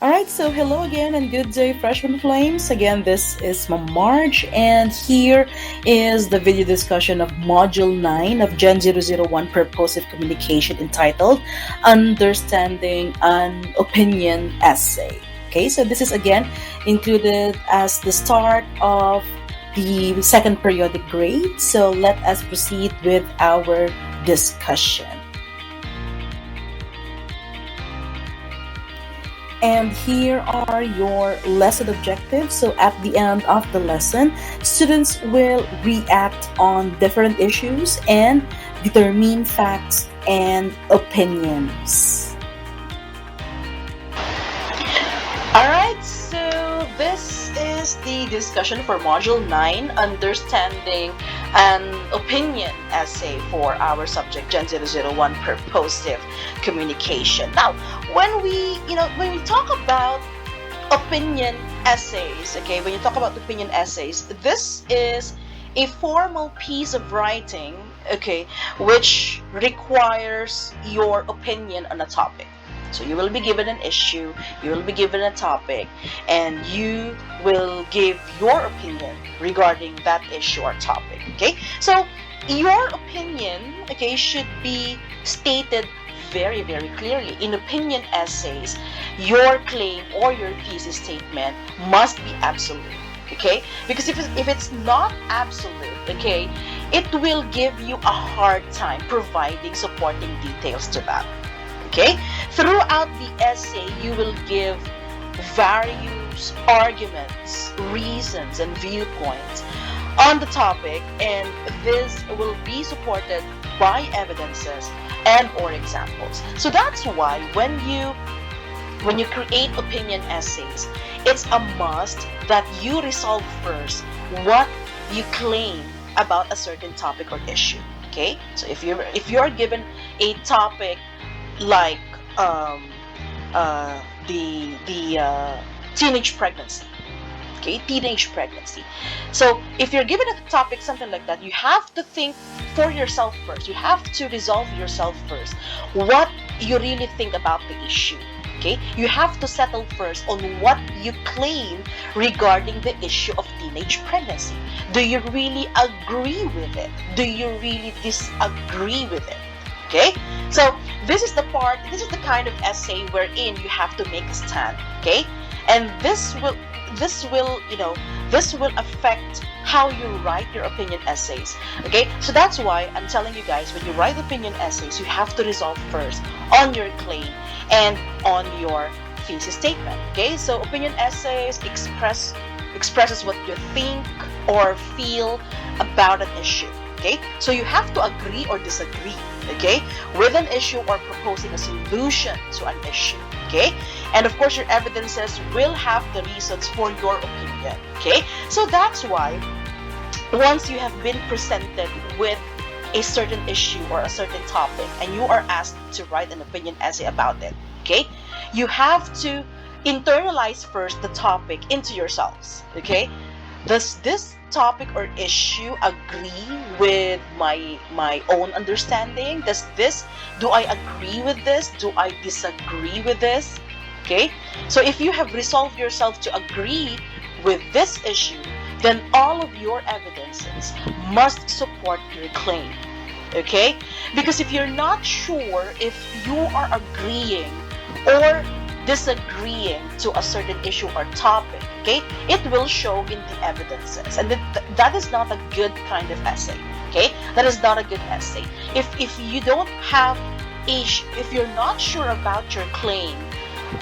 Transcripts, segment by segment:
Alright, so hello again and good day, Freshman Flames. Again, this is Ma'am Marge, and here is the video discussion of Module 9 of Gen 001 Purposive Communication entitled Understanding an Opinion Essay. Okay, so this is again included as the start of the second periodic grade. So let us proceed with our discussion. And here are your lesson objectives. So at the end of the lesson, students will react on different issues and determine facts and opinions. Alright, so this is the discussion for Module 9, Understanding an Opinion Essay for our subject Gen 001 Purposive Communication. Now, when we talk about opinion essays, okay, when you talk about opinion essays, this is a formal piece of writing, okay, which requires your opinion on a topic. So you will be given an issue, you will be given a topic, and you will give your opinion regarding that issue or topic, okay? So your opinion, okay, should be stated very, very clearly. In opinion essays, your claim or your thesis statement must be absolute, okay? Because if it's not absolute, okay, it will give you a hard time providing supporting details to that. Okay? Throughout the essay, you will give various arguments, reasons, and viewpoints on the topic, and this will be supported by evidences and or examples. So that's why when you create opinion essays, it's a must that you resolve first what you claim about a certain topic or issue. Okay? So if you're given a topic like the teenage pregnancy, okay, teenage pregnancy. So if you're given a topic something like that, you have to think for yourself first. You have to resolve yourself first what you really think about the issue. Okay, you have to settle first on what you claim regarding the issue of teenage pregnancy. Do you really agree with it? Do you really disagree with it? Okay, so this is the kind of essay wherein you have to make a stand. Okay, and this will affect how you write your opinion essays. Okay, so that's why I'm telling you guys, when you write opinion essays, you have to resolve first on your claim and on your thesis statement. Okay, so opinion essays expresses what you think or feel about an issue. Okay, so you have to agree or disagree, okay, with an issue or proposing a solution to an issue. Okay, and of course your evidences will have the reasons for your opinion. Okay, so that's why once you have been presented with a certain issue or a certain topic and you are asked to write an opinion essay about it, okay, you have to internalize first the topic into yourselves. Okay, does this topic or issue agree with my own understanding? Do I agree with this? Do I disagree with this? Okay, so if you have resolved yourself to agree with this issue, then all of your evidences must support your claim. Okay, because if you're not sure if you are agreeing or disagreeing to a certain issue or topic, okay, it will show in the evidences, and that is not a good kind of essay. Okay, that is not a good essay. If you don't have if you're not sure about your claim,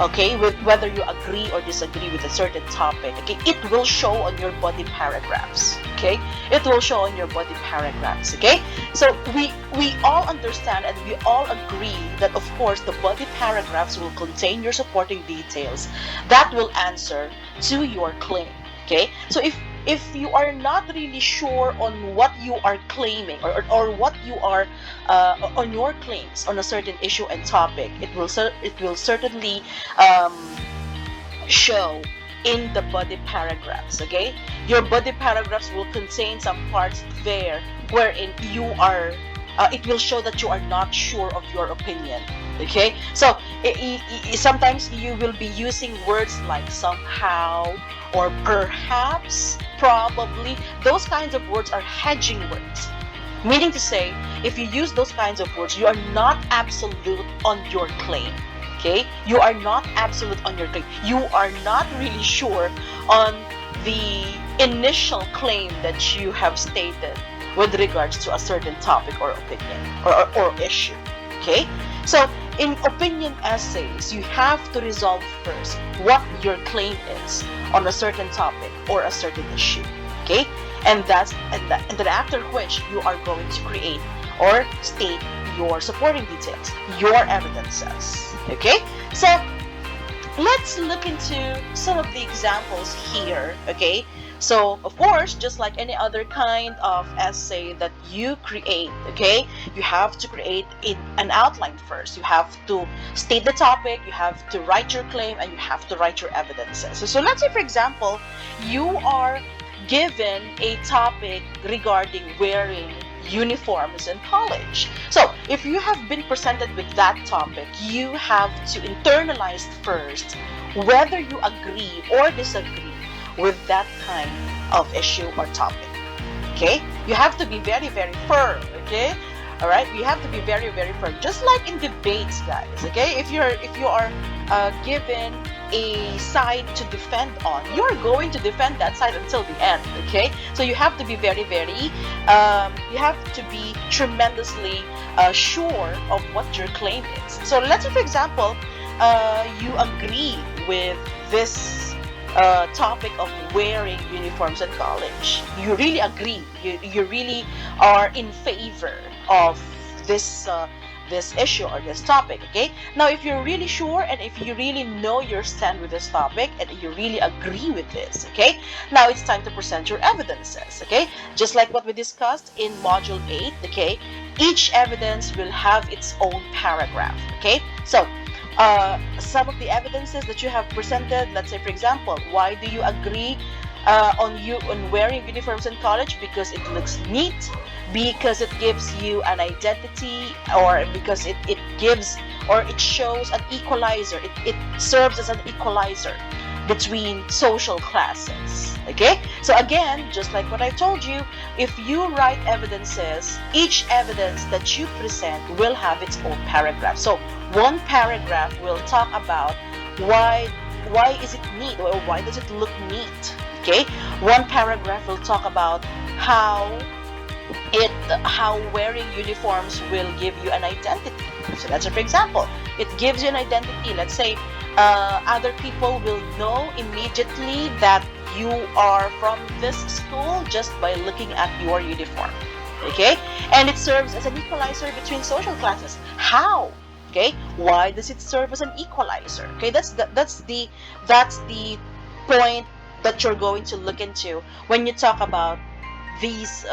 okay, with whether you agree or disagree with a certain topic, okay, it will show on your body paragraphs. Okay, it will show on your body paragraphs. Okay, so we all understand and we all agree that of course the body paragraphs will contain your supporting details that will answer to your claim. Okay, so if you are not really sure on what you are claiming or what you are on your claims on a certain issue and topic, it will certainly show in the body paragraphs. Okay, your body paragraphs will contain some parts there wherein you are it will show that you are not sure of your opinion. Okay, so Sometimes you will be using words like somehow or perhaps, probably. Those kinds of words are hedging words. Meaning to say, if you use those kinds of words, you are not absolute on your claim. Okay? You are not absolute on your claim. You are not really sure on the initial claim that you have stated with regards to a certain topic or opinion or issue. Okay? So, in opinion essays, you have to resolve first what your claim is on a certain topic or a certain issue. Okay? And then after which you are going to create or state your supporting details, your evidences. Okay? So let's look into some of the examples here. Okay? So, of course, just like any other kind of essay that you create, okay, you have to create an outline first. You have to state the topic, you have to write your claim, and you have to write your evidences. So let's say, for example, you are given a topic regarding wearing uniforms in college. So, if you have been presented with that topic, you have to internalize first whether you agree or disagree with that kind of issue or topic. Okay? You have to be very, very firm. Okay? All right? You have to be very, very firm. Just like in debates, guys. Okay? If you are given a side to defend on, you're going to defend that side until the end. Okay? So you have to be very, very. You have to be tremendously sure of what your claim is. So let's say, for example, you agree with this topic of wearing uniforms in college. You really agree. You really are in favor of this this issue or this topic. Okay. Now, if you're really sure and if you really know your stand with this topic and you really agree with this, okay. Now it's time to present your evidences. Okay. Just like what we discussed in Module 8. Okay. Each evidence will have its own paragraph. Okay. So some of the evidences that you have presented, let's say, for example, why do you agree on wearing uniforms in college? Because it looks neat, because it gives you an identity, or because it gives or it shows an equalizer. It serves as an equalizer between social classes. Okay? So again, just like what I told you, if you write evidences, each evidence that you present will have its own paragraph. So one paragraph will talk about why is it neat, or why does it look neat. Okay? One paragraph will talk about how wearing uniforms will give you an identity. So that's for example, it gives you an identity. Let's say other people will know immediately that you are from this school just by looking at your uniform. Okay? And it serves as an equalizer between social classes. How? Okay? Why does it serve as an equalizer? Okay? That's the point that you're going to look into when you talk about these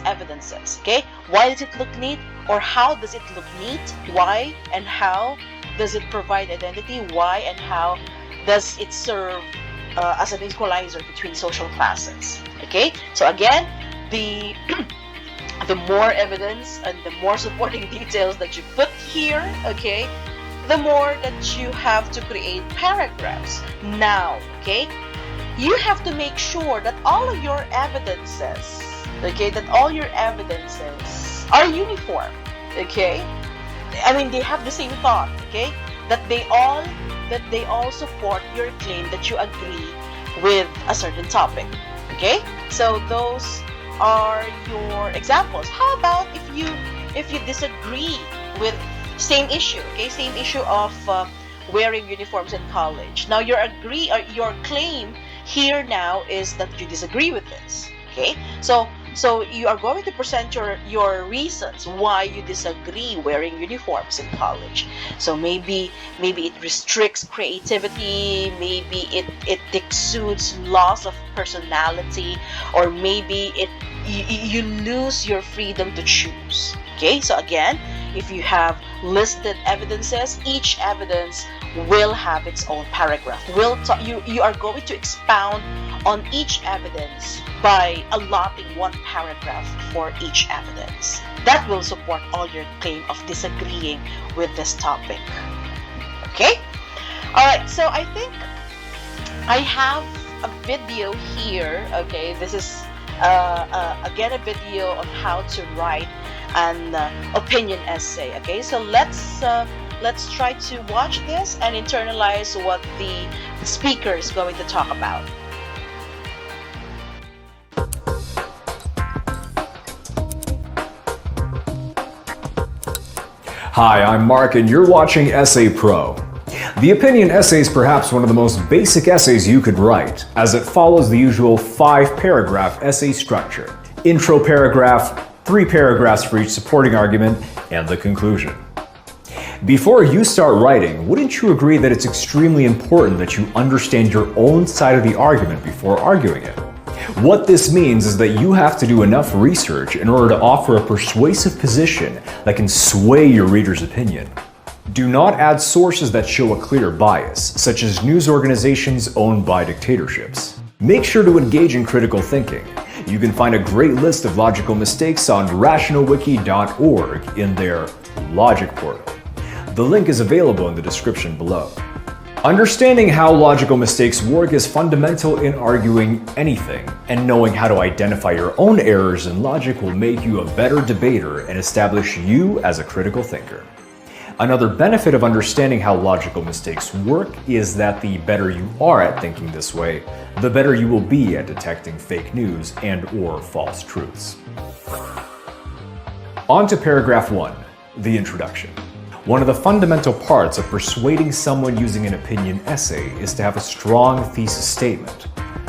evidences. Okay? Why does it look neat, or how does it look neat? Why and how does it provide identity? Why and how does it serve as an equalizer between social classes? Okay? So again, the the more evidence and the more supporting details that you put here, okay, the more that you have to create paragraphs. Now, okay, you have to make sure that all of your evidences, okay, that all your evidences are uniform. Okay? I mean, they have the same thought. Okay? That they all support your claim that you agree with a certain topic. Okay? So those are your examples. How about if you disagree with same issue? Okay, same issue of wearing uniforms in college. Now your claim here now is that you disagree with this. Okay, so you are going to present your reasons why you disagree wearing uniforms in college. So maybe it restricts creativity, maybe it exudes loss of personality, or maybe you lose your freedom to choose. Okay, so again, if you have listed evidences, each evidence will have its own paragraph. You are going to expound on each evidence by allotting one paragraph for each evidence. That will support all your claim of disagreeing with this topic. Okay? All right, so I think I have a video here. Okay, this is again a video on how to write an opinion essay. Okay, so let's try to watch this and internalize what the speaker is going to talk about. Hi, I'm Mark and you're watching Essay Pro. The opinion essay is perhaps one of the most basic essays you could write, as it follows the usual 5-paragraph essay structure. Intro paragraph, 3 paragraphs for each supporting argument, and the conclusion. Before you start writing, wouldn't you agree that it's extremely important that you understand your own side of the argument before arguing it? What this means is that you have to do enough research in order to offer a persuasive position that can sway your reader's opinion. Do not add sources that show a clear bias, such as news organizations owned by dictatorships. Make sure to engage in critical thinking. You can find a great list of logical mistakes on rationalwiki.org in their Logic portal. The link is available in the description below. Understanding how logical mistakes work is fundamental in arguing anything, and knowing how to identify your own errors in logic will make you a better debater and establish you as a critical thinker. Another benefit of understanding how logical mistakes work is that the better you are at thinking this way, the better you will be at detecting fake news and/or false truths. On to paragraph 1, the introduction. One of the fundamental parts of persuading someone using an opinion essay is to have a strong thesis statement.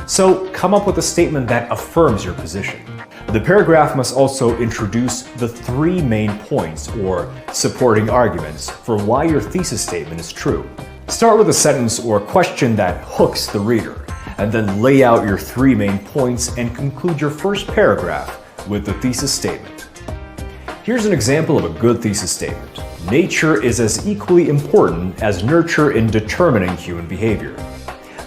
So come up with a statement that affirms your position. The paragraph must also introduce the 3 main points or supporting arguments for why your thesis statement is true. Start with a sentence or question that hooks the reader, and then lay out your 3 main points and conclude your first paragraph with the thesis statement. Here's an example of a good thesis statement. Nature is as equally important as nurture in determining human behavior.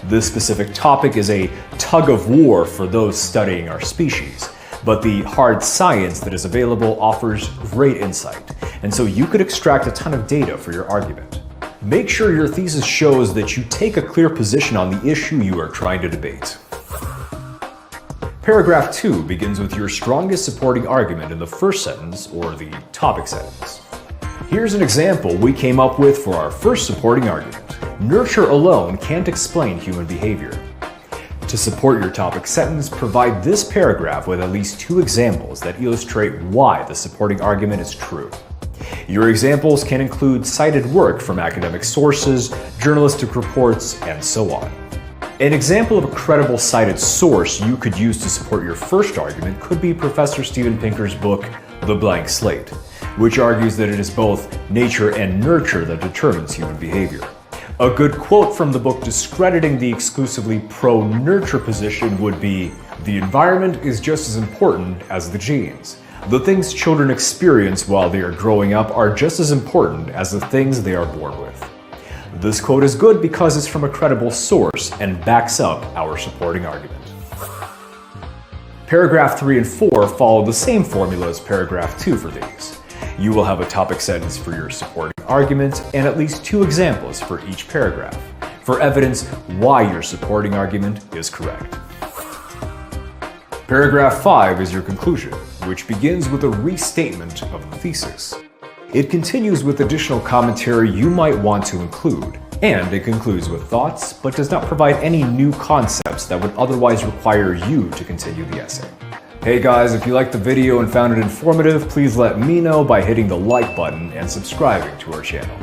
This specific topic is a tug of war for those studying our species, but the hard science that is available offers great insight, and so you could extract a ton of data for your argument. Make sure your thesis shows that you take a clear position on the issue you are trying to debate. Paragraph 2 begins with your strongest supporting argument in the first sentence or the topic sentence. Here's an example we came up with for our first supporting argument. Nurture alone can't explain human behavior. To support your topic sentence, provide this paragraph with at least 2 examples that illustrate why the supporting argument is true. Your examples can include cited work from academic sources, journalistic reports, and so on. An example of a credible cited source you could use to support your first argument could be Professor Steven Pinker's book, The Blank Slate, which argues that it is both nature and nurture that determines human behavior. A good quote from the book discrediting the exclusively pro-nurture position would be, "The environment is just as important as the genes. The things children experience while they are growing up are just as important as the things they are born with." This quote is good because it's from a credible source and backs up our supporting argument. Paragraph 3 and 4 follow the same formula as paragraph 2 for these. You will have a topic sentence for your supporting argument and at least 2 examples for each paragraph, for evidence why your supporting argument is correct. Paragraph 5 is your conclusion, which begins with a restatement of the thesis. It continues with additional commentary you might want to include, and it concludes with thoughts, but does not provide any new concepts that would otherwise require you to continue the essay. Hey guys, if you liked the video and found it informative, please let me know by hitting the like button and subscribing to our channel.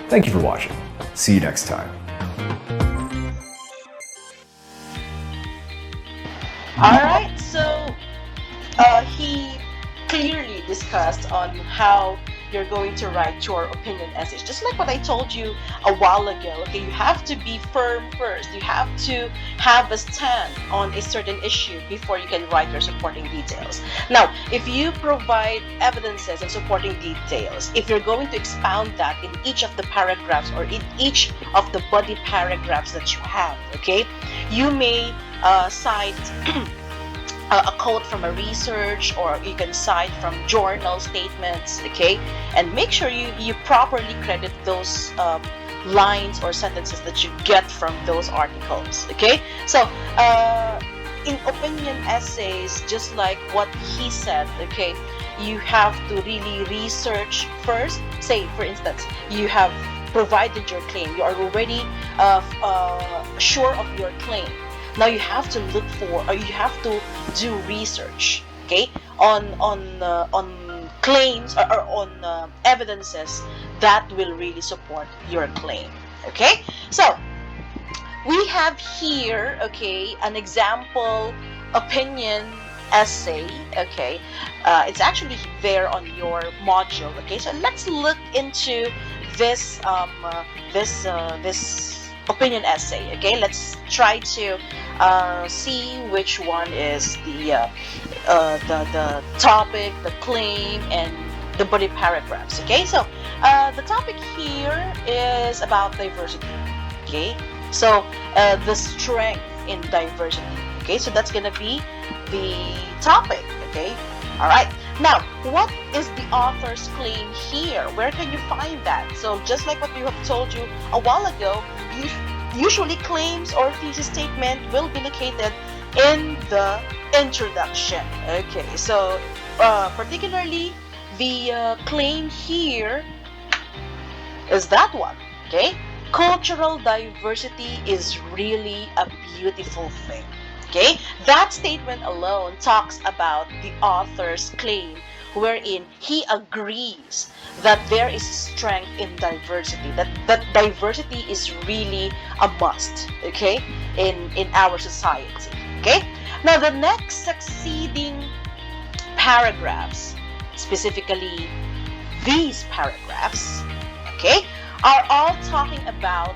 Thank you for watching. See you next time. Alright, so he clearly discussed on how you're going to write your opinion essays. Just like what I told you a while ago, okay, you have to be firm first. You have to have a stand on a certain issue before you can write your supporting details. Now, if you provide evidences and supporting details, if you're going to expound that in each of the paragraphs or in each of the body paragraphs that you have, okay, you may cite a quote from a research, or you can cite from journal statements, okay, and make sure you properly credit those lines or sentences that you get from those articles. Okay, so in opinion essays, just like what he said, okay, you have to really research first. Say, for instance, you have provided your claim, you are already sure of your claim. Now you have to look for, or you have to do research, okay, on claims, or on evidences that will really support your claim. Okay, so we have here, okay, an example opinion essay. Okay, it's actually there on your module. Okay, so let's look into this this opinion essay. Okay, let's try to see which one is the topic, the claim, and the body paragraphs. Okay, so the topic here is about diversity. Okay, so the strength in diversity. Okay, so that's gonna be the topic. Okay, all right. Now, what is the author's claim here? Where can you find that? So just like what we have told you a while ago, usually claims or thesis statement will be located in the introduction. Okay, so particularly the claim here is that one. Okay, cultural diversity is really a beautiful thing. Okay, that statement alone talks about the author's claim, wherein he agrees that there is strength in diversity, that diversity is really a must, okay, in our society. Okay, now the next succeeding paragraphs, specifically these paragraphs, okay, are all talking about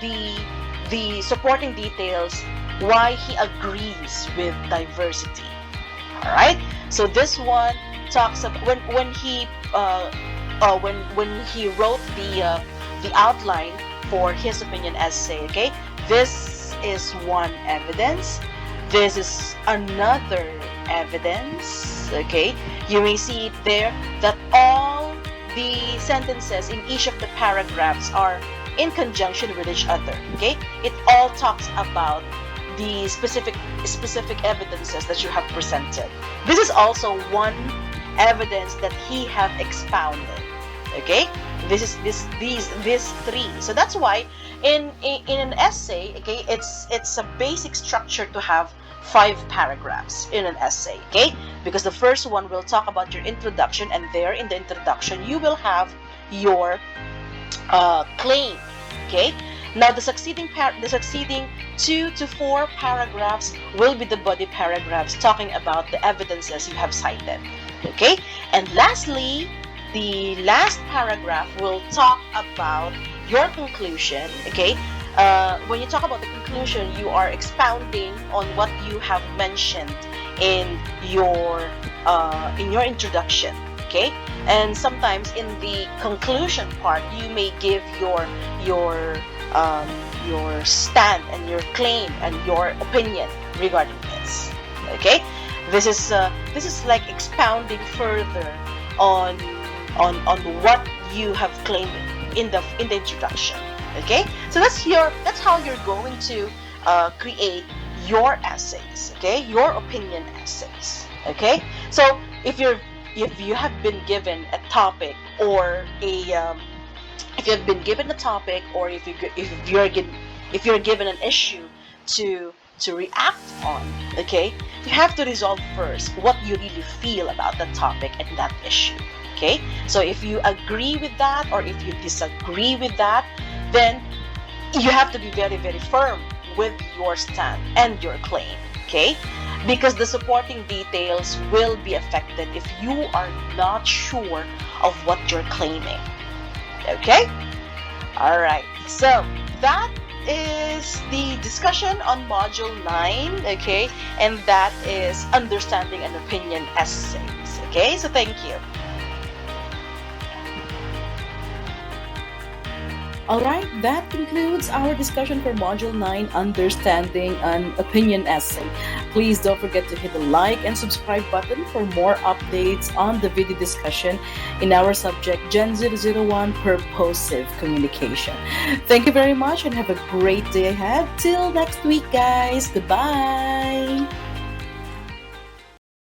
the supporting details why he agrees with diversity. All right, so this one talks about when he wrote the outline for his opinion essay. Okay, this is one evidence, this is another evidence. Okay, you may see it there that all the sentences in each of the paragraphs are in conjunction with each other. Okay, it all talks about the specific evidences that you have presented. This is also one evidence that he have expounded. Okay, these three. So that's why in an essay, okay, it's a basic structure to have 5 paragraphs in an essay. Okay, because the first one will talk about your introduction, and there in the introduction you will have your claim. Okay, now the succeeding 2 to 4 paragraphs will be the body paragraphs talking about the evidences you have cited. Okay, and lastly, the last paragraph will talk about your conclusion. Okay, when you talk about the conclusion, you are expounding on what you have mentioned in your introduction. Okay, and sometimes in the conclusion part, you may give your stand and your claim and your opinion regarding this. Okay, this is like expounding further on what you have claimed in the introduction. Okay, so that's how you're going to create your essays. Okay, your opinion essays. Okay, so if you have been given a topic or if you have been given a topic, or if you're given an issue to react on, okay, you have to resolve first what you really feel about that topic and that issue. Okay, so if you agree with that or if you disagree with that, then you have to be very, very firm with your stand and your claim. Okay, because the supporting details will be affected if you are not sure of what you're claiming. Okay, all right, so that is the discussion on module 9. Okay, and that is understanding and opinion essays. Okay, so thank you. Alright, that concludes our discussion for Module 9, Understanding an Opinion Essay. Please don't forget to hit the like and subscribe button for more updates on the video discussion in our subject Gen 001 Purposive Communication. Thank you very much and have a great day ahead. Till next week, guys. Goodbye.